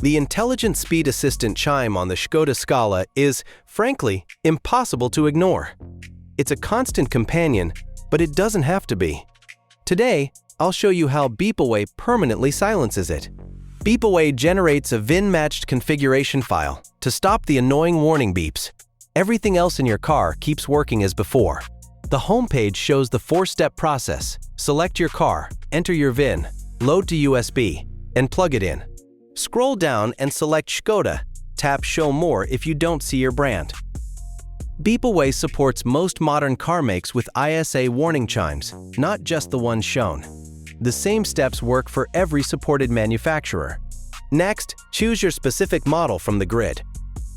The intelligent speed assistant chime on the Škoda Scala is, frankly, impossible to ignore. It's a constant companion, but it doesn't have to be. Today, I'll show you how BeepAway permanently silences it. BeepAway generates a VIN-matched configuration file to stop the annoying warning beeps. Everything else in your car keeps working as before. The homepage shows the 4-step process. Select your car, enter your VIN, load to USB, and plug it in. Scroll down and select Škoda. Tap Show More if you don't see your brand. BeepAway supports most modern car makes with ISA warning chimes, not just the ones shown. The same steps work for every supported manufacturer. Next, choose your specific model from the grid.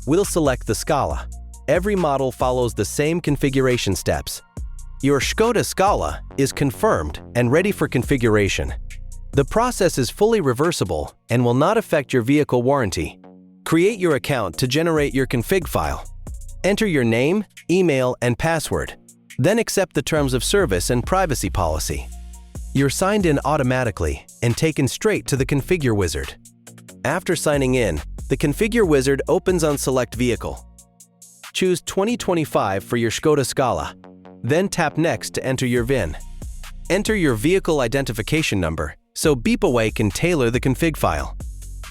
We'll select the Scala. Every model follows the same configuration steps. Your Škoda Scala is confirmed and ready for configuration. The process is fully reversible and will not affect your vehicle warranty. Create your account to generate your config file. Enter your name, email, and password. Then accept the terms of service and privacy policy. You're signed in automatically and taken straight to the Configure Wizard. After signing in, the Configure Wizard opens on Select Vehicle. Choose 2025 for your Škoda Scala. Then tap Next to enter your VIN. Enter your vehicle identification number so BeepAway can tailor the config file.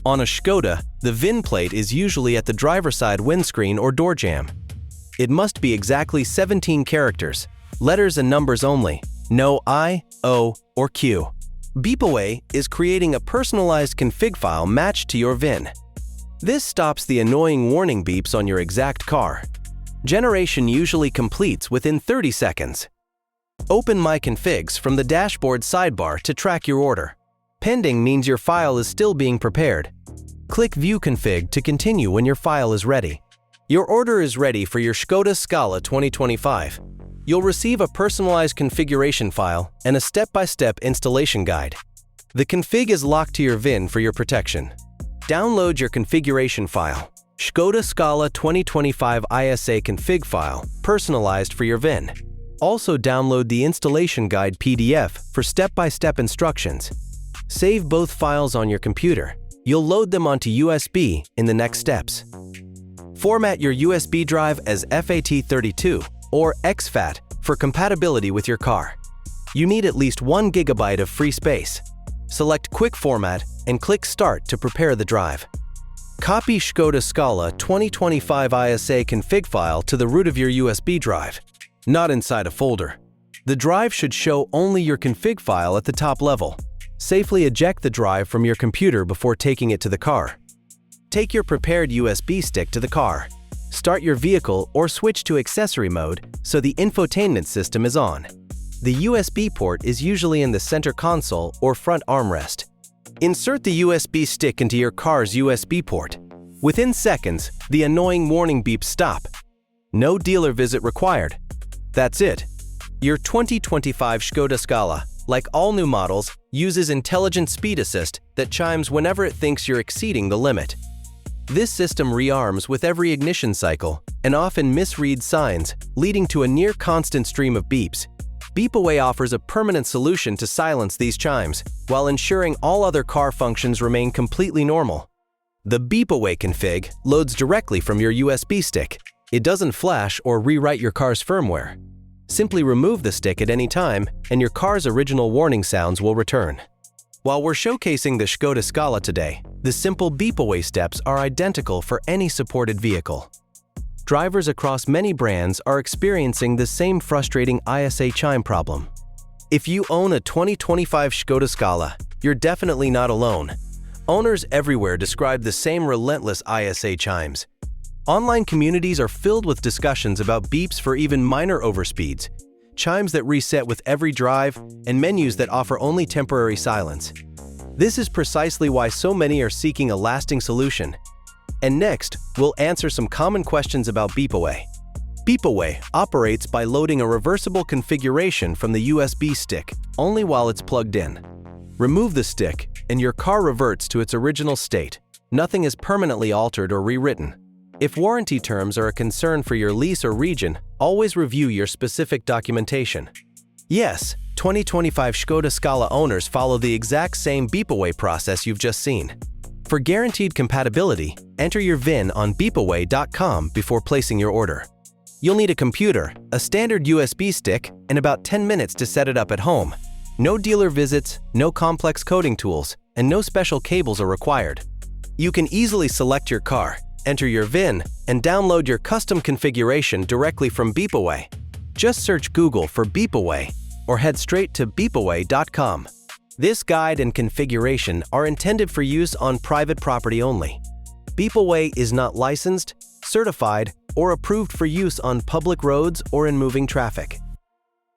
On a Škoda, the VIN plate is usually at the driver's side windscreen or door jamb. It must be exactly 17 characters, letters and numbers only, no I, O, or Q. BeepAway is creating a personalized config file matched to your VIN. This stops the annoying warning beeps on your exact car. Generation usually completes within 30 seconds. Open My Configs from the dashboard sidebar to track your order. Pending means your file is still being prepared. Click View Config to continue when your file is ready. Your order is ready for your Škoda Scala 2025. You'll receive a personalized configuration file and a step-by-step installation guide. The config is locked to your VIN for your protection. Download your configuration file, Škoda Scala 2025 ISA config file, personalized for your VIN. Also download the installation guide PDF for step-by-step instructions. Save both files on your computer. You'll load them onto USB in the next steps. Format your USB drive as FAT32 or exFAT for compatibility with your car. You need at least 1 GB of free space. Select Quick Format and click Start to prepare the drive. Copy Škoda Scala 2025 ISA config file to the root of your USB drive, not inside a folder. The drive should show only your config file at the top level. Safely eject the drive from your computer before taking it to the car. Take your prepared USB stick to the car. Start your vehicle or switch to accessory mode so the infotainment system is on. The USB port is usually in the center console or front armrest. Insert the USB stick into your car's USB port. Within seconds, the annoying warning beeps stop. No dealer visit required. That's it. Your 2025 Škoda Scala, like all new models, uses intelligent speed assist that chimes whenever it thinks you're exceeding the limit. This system rearms with every ignition cycle and often misreads signs, leading to a near-constant stream of beeps. BeepAway offers a permanent solution to silence these chimes, while ensuring all other car functions remain completely normal. The BeepAway config loads directly from your USB stick. It doesn't flash or rewrite your car's firmware. Simply remove the stick at any time, and your car's original warning sounds will return. While we're showcasing the Škoda Scala today, the simple BeepAway steps are identical for any supported vehicle. Drivers across many brands are experiencing the same frustrating ISA chime problem. If you own a 2025 Škoda Scala, you're definitely not alone. Owners everywhere describe the same relentless ISA chimes. Online communities are filled with discussions about beeps for even minor overspeeds, chimes that reset with every drive, and menus that offer only temporary silence. This is precisely why so many are seeking a lasting solution. And next, we'll answer some common questions about BeepAway. BeepAway operates by loading a reversible configuration from the USB stick only while it's plugged in. Remove the stick, and your car reverts to its original state. Nothing is permanently altered or rewritten. If warranty terms are a concern for your lease or region, always review your specific documentation. Yes, 2025 Škoda Scala owners follow the exact same BeepAway process you've just seen. For guaranteed compatibility, enter your VIN on beepaway.com before placing your order. You'll need a computer, a standard USB stick, and about 10 minutes to set it up at home. No dealer visits, no complex coding tools, and no special cables are required. You can easily select your car, enter your VIN, and download your custom configuration directly from Beepaway. Just search Google for Beepaway or head straight to beepaway.com. This guide and configuration are intended for use on private property only. Beepaway is not licensed, certified, or approved for use on public roads or in moving traffic.